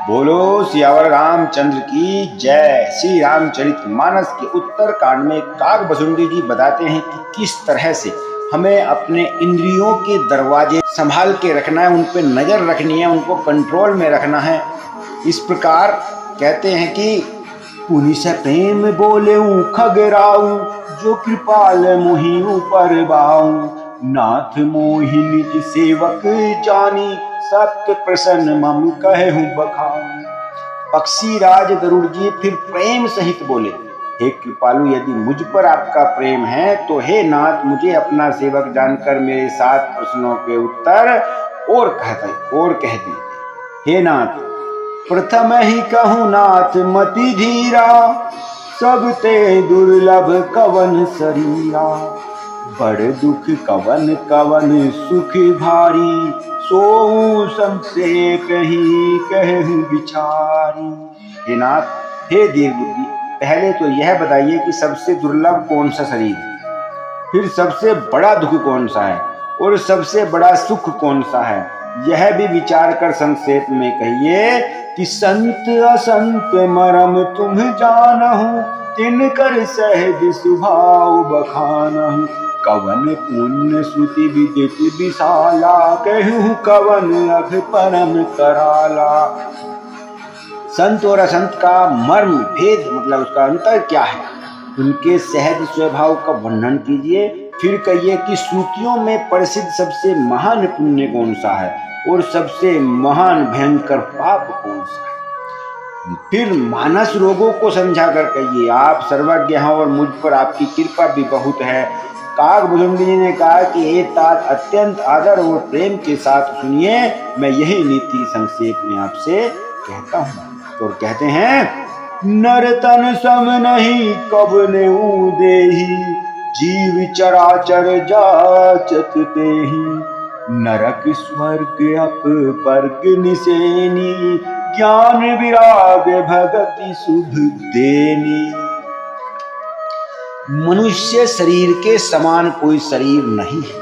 बोलो सियावर रामचंद्र की जय। श्री रामचरितमानस के उत्तर कांड में काकभुजंडी जी बताते हैं कि किस तरह से हमें अपने इंद्रियों के दरवाजे संभाल के रखना है, उन पे नजर रखनी है, उनको कंट्रोल में रखना है। इस प्रकार कहते हैं कि पुनि से प्रेम बोले खगराऊ, जो कृपाल मोहि ऊपर बाऊ, नाथ मोहि निज सेवक जानी, सत्य प्रसन्न मम कहूँ बखान। पक्षी राज गरुड़ जी फिर प्रेम सहित बोले, हे कृपालु, यदि मुझ पर आपका प्रेम है तो हे नाथ, मुझे अपना सेवक जानकर मेरे 7 प्रश्नों के उत्तर और कह दें। हे नाथ, प्रथम ही कहूँ नाथ मति धीरा, सब ते दुर्लभ कवन शरीरा, बड़ दुख कवन कवन सुख भारी, सोऊ संक्षेप ही कहूँ विचारी। हे नाथ, हे दीर्घबुद्धि, पहले तो यह बताइए कि सबसे दुर्लभ कौन सा शरीर है, फिर सबसे बड़ा दुख कौन सा है और सबसे बड़ा सुख कौन सा है, यह भी विचार कर संक्षेप में कहिए कि संत असंत मरम तुम जानहु, तिनकर सहज स्वभाव बखानहु, कवन पुण्य श्रुति विदित विशाला, कहूँ कवन अघ परम कराला। संत और असंत का मर्म भेद मतलब उसका अंतर क्या है, उनके सहज स्वभाव का वर्णन कीजिए। फिर कहिए कि श्रुतियों में प्रसिद्ध सबसे महान पुण्य कौन सा है और सबसे महान भयंकर पाप कौन सा है। फिर मानस रोगों को समझा कर कहिए, आप सर्वज्ञ हैं और मुझ पर आपकी कृपा भी बहुत है। काकभुजंडी जी ने कहा कि हे तात, अत्यंत आदर और प्रेम के साथ सुनिए, मैं यही नीति संक्षेप में आपसे कहता हूँ। और कहते हैं, नर तन सम नहीं कबनेऊ देहि, जीव चराचर जाचत तेहि, नरक स्वर्ग अपवर्ग निसेनी, ज्ञान विराग भगति शुभ देनी। मनुष्य शरीर के समान कोई शरीर नहीं है,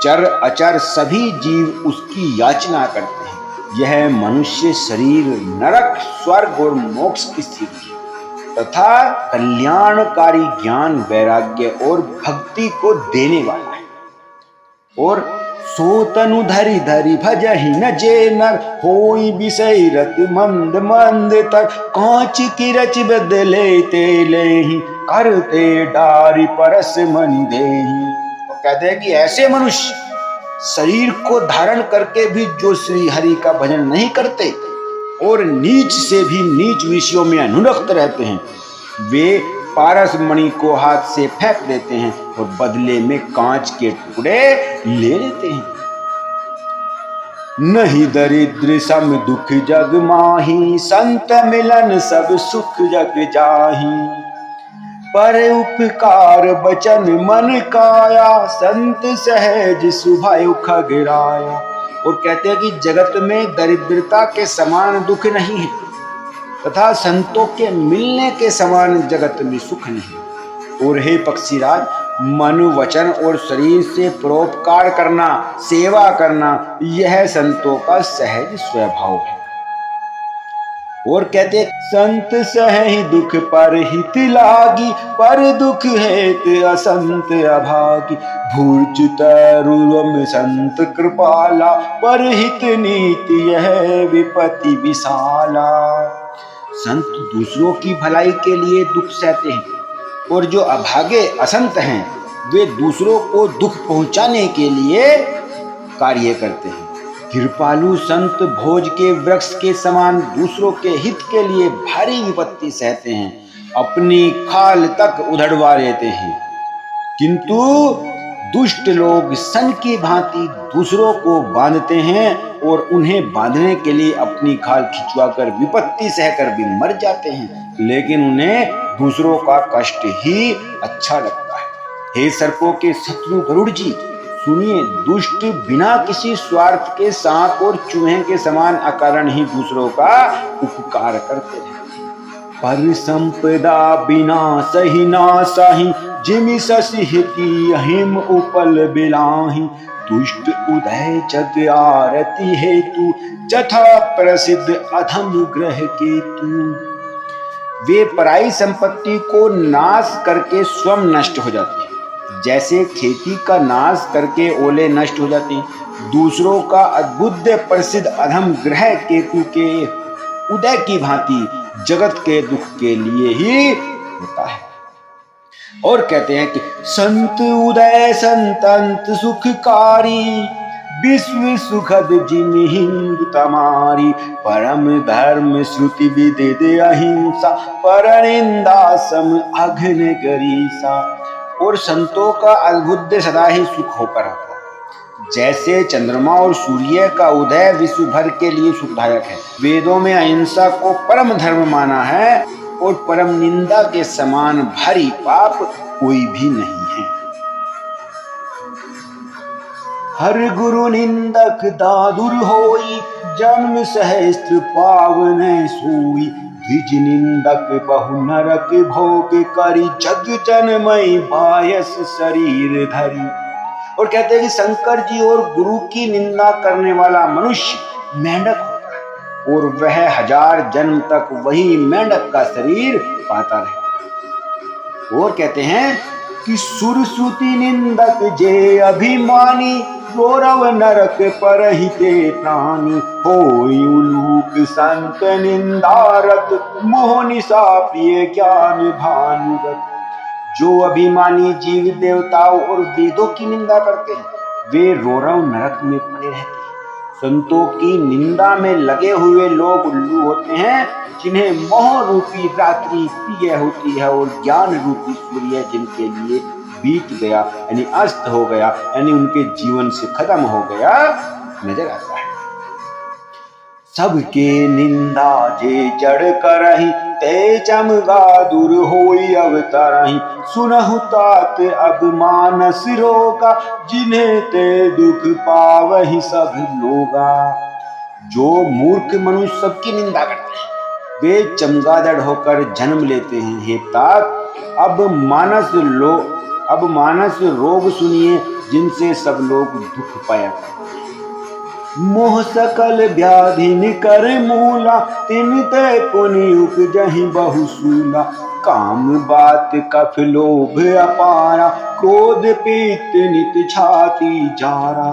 चर अचर सभी जीव उसकी याचना करते हैं। यह मनुष्य शरीर नरक, स्वर्ग और मोक्ष की स्थिति है तथा कल्याणकारी ज्ञान, वैराग्य और भक्ति को देने वाला है। और सो तनु धरि धरि भजहि न जे नर, होई विषय रत मंद मंद तर, कांच की रच बदले ते लेहि, करते डारी परस मनि देहि। तो कहते हैं कि ऐसे मनुष्य शरीर को धारण करके भी जो श्री हरि का भजन नहीं करते और नीच से भी नीच विषयों में अनुरक्त रहते हैं, वे पारस मणि को हाथ से फेंक देते हैं और बदले में कांच के टुकड़े ले लेते हैं। नहीं दरिद्र सम दुख जग माही, संत मिलन सब सुख जग जाही, पर उपकार बचन मन काया, संत सहज सुभायु खगराया। और कहते हैं कि जगत में दरिद्रता के समान दुख नहीं है तथा संतों के मिलने के समान जगत में सुख नहीं। और हे पक्षीराज, मन, वचन और शरीर से परोपकार करना, सेवा करना, यह संतों का सहज स्वभाव है। और कहते, संत सहि दुख पर हित लागी, पर दुख हेत असंत अभागी, भूर्च तरुवम संत कृपाला, पर हित नीति यह विपत्ति विशाला। संत दूसरों की भलाई के लिए दुख सहते हैं और जो अभागे असंत हैं वे दूसरों को दुख पहुंचाने के लिए कार्य करते हैं। कृपालु संत भोज के वृक्ष के समान दूसरों के हित के लिए भारी विपत्ति सहते हैं, अपनी खाल तक उधड़वा लेते हैं। किंतु दुष्ट लोग सन की भांति दूसरों को बांधते हैं और उन्हें बांधने के लिए अपनी खाल खिंचवाकर विपत्ति सहकर भी मर जाते हैं, लेकिन उन्हें दूसरों का कष्ट ही अच्छा लगता है। हे सर्पों के शत्रु गरुड़ जी, सुनिए, दुष्ट बिना किसी स्वार्थ के सांप और चूहे के समान अकारण ही दूसरों का उपकार करते हैं। पर संपदा बिना सही ना सही, जिमि ससी हिति अहिम उपल बिलाही, दुष्ट उदय जग आरती हेतु, जथा प्रसिद्ध अधम ग्रह केतु। वे पराई संपत्ति को नाश करके स्वयं नष्ट हो जाते हैं, जैसे खेती का नाश करके ओले नष्ट हो जाते हैं। दूसरों का अद्भुत प्रसिद्ध अधम ग्रह केतु के उदय की भांति जगत के दुख के लिए ही होता है। और कहते हैं कि संत उदय संतंत सुखकारी, विश्व सुखद जिन हिंदू तमारी, परम धर्म श्रुति विदित अहिंसा, पर निंदा सम अघ्न गरीसा। और संतों का अद्भुत सदा ही सुख होकर रहता है, जैसे चंद्रमा और सूर्य का उदय विश्व भर के लिए सुखदायक है। वेदों में अहिंसा को परम धर्म माना है और परम निंदा के समान भारी पाप कोई भी नहीं है। हर गुरु निंदक दादुर होई, जन्म सहस्त्र पावन सोई, द्विज निंदक बहु नरक भोग करी, जग जनमय बायस शरीर धरी। और कहते हैं कि शंकर जी और गुरु की निंदा करने वाला मनुष्य मेंढक होता है और वह 1000 जन्म तक वही मेंढक का शरीर पाता रहता है। और कहते हैं कि सुरसुति निंदक जे अभिमानी, गौरव नरक परहिते प्राणी, होई उलूक संत निंदारत, मोह निशा प्रिय ज्ञान भानुगत। जो अभिमानी जीव देवताओं और वेदों की निंदा करते हैं, वे रौरव नरक में पड़े रहते हैं। संतों की निंदा में लगे हुए लोग उल्लू होते हैं, जिन्हें मोह रूपी रात्रि प्रिय होती है और ज्ञान रूपी सूर्य जिनके लिए बीत गया यानी अस्त हो गया, यानी उनके जीवन से खत्म हो गया, नजर आता है। सबके निंदा जे जड़ करही, ते चमगा दूर होई अवतरही, सुनहु तात अब मानस रोगा, जिन्हें ते दुख पावही सब लोगा। जो मूर्ख मनुष्य सबकी निंदा करते हैं, वे चमगादड़ होकर जन्म लेते हैं। हे तात अब मानस रोग सुनिए, जिनसे सब लोग दुख पाया करते हैं। मोह सकल व्याधि कर मूला, तिन ते पुनि उपजहि बहुसूला, काम बात कफ लोभ अपारा, क्रोध पीत नित छाती जारा।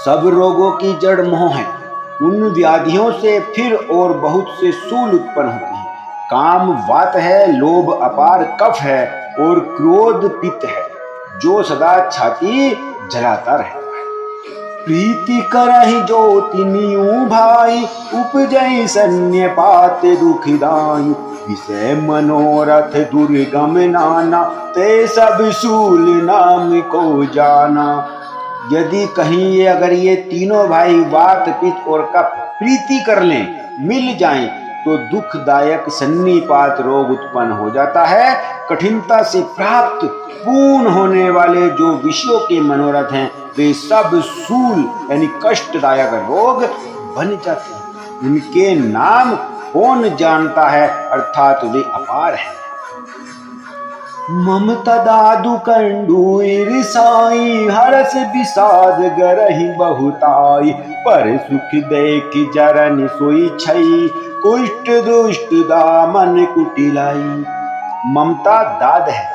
सब रोगों की जड़ मोह है। उन व्याधियों से फिर और बहुत से सूल उत्पन्न होते हैं। काम वात है, लोभ अपार कफ है और क्रोध पित्त है, जो सदा छाती जलाता रहता है। प्रीति करहि जो तिनियु भाई, उपजई सन्य पात दुखदाई, विषय मनोरथ दुर्गम नाना, ते सब सूल नाम को जाना। यदि कहीं अगर ये तीनों भाई वात पित्त और कफ प्रीति कर लें, मिल जाएं, तो दुखदायक सन्निपात रोग उत्पन्न हो जाता है। कठिनता से प्राप्त पूर्ण होने वाले जो विषयों के मनोरथ हैं, वे सब सूल यानी कष्टदायक रोग बन जाते हैं। उनके नाम कौन जानता है, अर्थात वे अपार हैं। ममता दादु कंडू ईर्षाई, हरस विषाद गरहि बहुताई, पर सुख देख जरन सोई छई, कुष्ठ दुष्ट दामन कुटिलाई। ममता दाद है,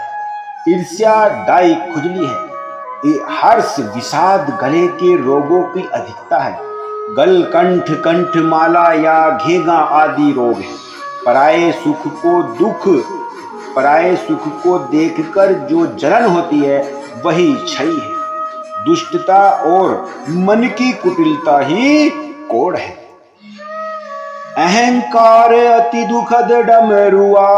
ईर्ष्या डाई खुजली है, ये हर्ष विषाद गले के रोगों की अधिकता है। गल कंठ कंठ माला या घेगा आदि रोग है। पराये सुख को देखकर जो जलन होती है, वही क्षय है। दुष्टता और मन की कुटिलता ही कोढ़ है। अहंकार अति दुखद डमरुआ,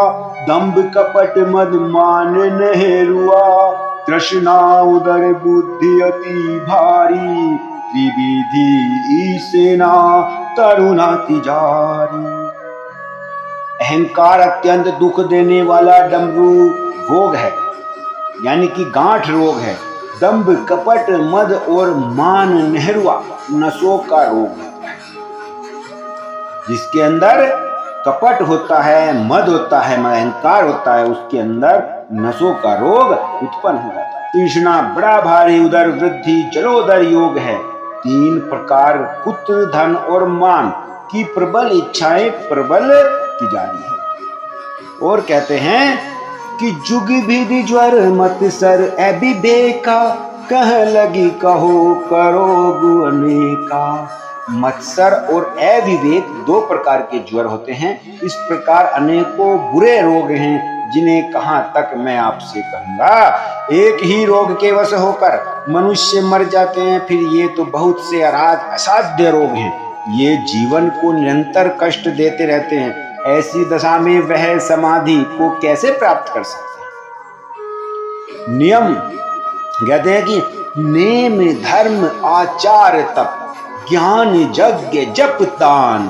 दंभ कपट मद मान नहरुआ, तृष्णा उदर बुद्धि अति भारी, त्रिविधि ईसेना तरुणा तिजारी। अहंकार अत्यंत दुख देने वाला डमरू रोग है, यानी कि गांठ रोग है। दंभ कपट मद और मान नहरुआ नसों का रोग होता है। जिसके अंदर कपट होता है, मद होता है, अहंकार होता है, उसके अंदर नसों का रोग उत्पन्न हो जाता है। तृष्णा बड़ा भारी उदर वृद्धि जलोदर योग है। 3 प्रकार पुत्र धन और मान की प्रबल इच्छाएं प्रबल की जानी है। और कहते हैं कि जुग विधि ज्वर मत सर अविवेका कह लगी कहो करो अनेका। मत्सर और अविवेक 2 प्रकार के ज्वर होते हैं। इस प्रकार अनेकों बुरे रोग हैं जिन्हें कहां तक मैं आपसे कहूंगा। एक ही रोग के वश होकर मनुष्य मर जाते हैं, फिर ये तो बहुत से असाध्य रोग हैं। ये जीवन को निरंतर कष्ट देते रहते हैं। ऐसी दशा में वह समाधि को कैसे प्राप्त कर सकते हैं। नियम कहते हैं कि नेम धर्म आचार तप ज्ञान यज्ञ जप दान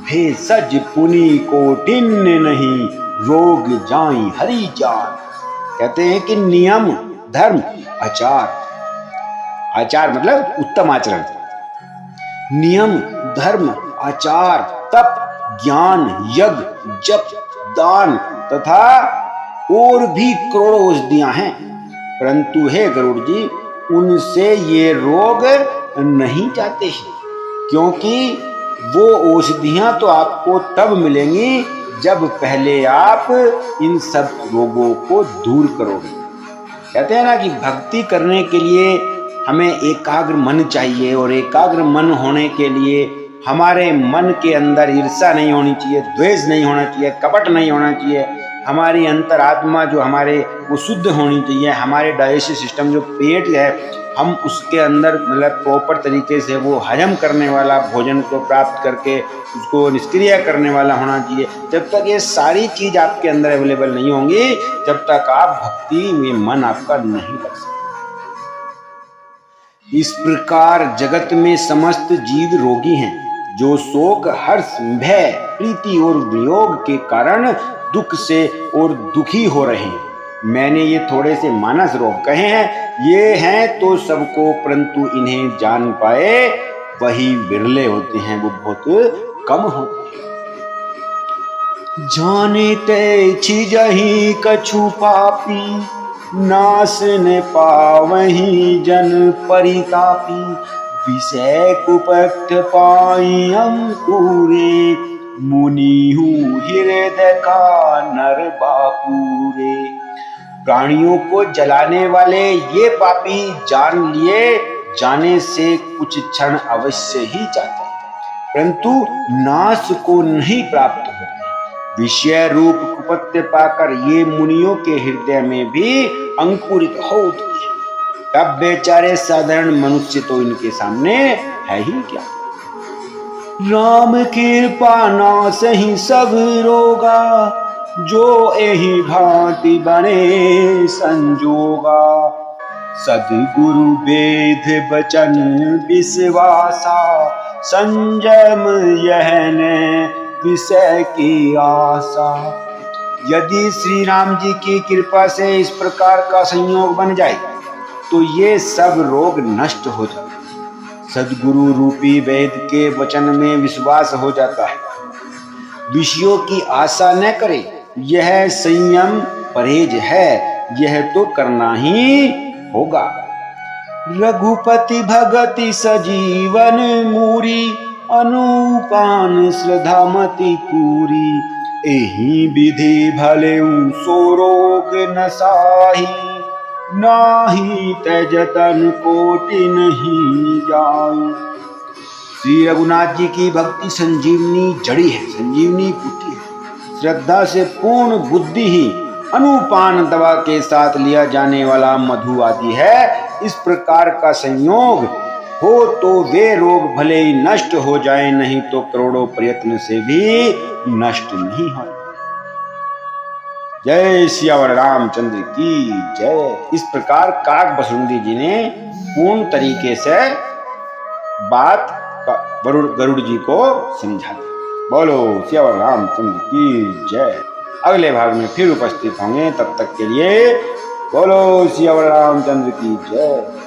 भेषज पुनि कोटिन नहीं रोग जाई हरि जान। कहते हैं कि नियम धर्म आचार मतलब उत्तम आचरण, नियम धर्म आचार तप ज्ञान यज्ञ जप दान तथा और भी करोड़ों औषधियां हैं, परंतु हे गरुड़ जी उनसे ये रोग नहीं जाते हैं, क्योंकि वो औषधियां तो आपको तब मिलेंगी जब पहले आप इन सब रोगों को दूर करोगे। कहते हैं ना कि भक्ति करने के लिए हमें एकाग्र मन चाहिए, और एकाग्र मन होने के लिए हमारे मन के अंदर ईर्ष्या नहीं होनी चाहिए, द्वेष नहीं होना चाहिए, कपट नहीं होना चाहिए। हमारी अंतरात्मा जो हमारे वो शुद्ध होनी चाहिए। हमारे डाइजेस्टिव सिस्टम जो पेट है हम उसके अंदर मतलब प्रॉपर तरीके से वो हजम करने वाला भोजन को प्राप्त करके उसको निष्क्रिय करने वाला होना चाहिए। जब तक ये सारी चीज आपके अंदर अवेलेबल नहीं होंगी जब तक आप भक्ति में मन आपका नहीं लग सकता। इस प्रकार जगत में समस्त जीव रोगी हैं, जो शोक हर्ष भय प्रीति और वियोग के कारण दुख से और दुखी हो रहे हैं। मैंने ये थोड़े से मानस रोग कहे हैं, ये हैं तो सबको, परंतु इन्हें जान पाए वही बिरले होते हैं, वो बहुत कम होते हैं। जाने ते छिजहि कछु पापी नाश न पावहि जन परितापी। विषय कुपथ पाई अंकुरे मुनि हूँ हृदय का नर बापूरे। प्राणियों को जलाने वाले ये पापी जान लिए जाने से कुछ क्षण अवश्य ही जाते हैं, परंतु नाश को नहीं प्राप्त होते। विषय रूप कुपत्य पाकर ये मुनियों के हृदय में भी अंकुरित हो उठते हैं। तब बेचारे साधारण मनुष्य तो इनके सामने है ही क्या। राम कृपा नाश ही सब रोगा, जो एहि भांति बने संजोगा। सद्गुरु वेद बचन विश्वासा, संयम यह ने विषय की आशा। यदि श्री राम जी की कृपा से इस प्रकार का संयोग बन जाए तो ये सब रोग नष्ट हो जाते। सद्गुरु रूपी वेद के वचन में विश्वास हो जाता है। विषयों की आशा न करे, यह संयम परहेज है, यह तो करना ही होगा। रघुपति भगति सजीवन मूरी, अनुपान श्रद्धा मति पूरी। एही विधि भले सो रोग न साही, नाही तजतन कोटि नहीं जाई। श्री रघुनाथ जी की भक्ति संजीवनी जड़ी है, संजीवनी बूटी है। श्रद्धा से पूर्ण बुद्धि ही अनुपान दवा के साथ लिया जाने वाला मधु आदि है। इस प्रकार का संयोग हो तो वे रोग भले ही नष्ट हो जाए, नहीं तो करोड़ों प्रयत्न से भी नष्ट नहीं हो। जय सियावर रामचंद्र की जय। इस प्रकार काक भसुंडी जी ने पूर्ण तरीके से बात गरुड़ जी को समझा दी। बोलो सियावर रामचंद्र की जय। अगले भाग में फिर उपस्थित होंगे, तब तक के लिए बोलो सियावर रामचंद्र की जय।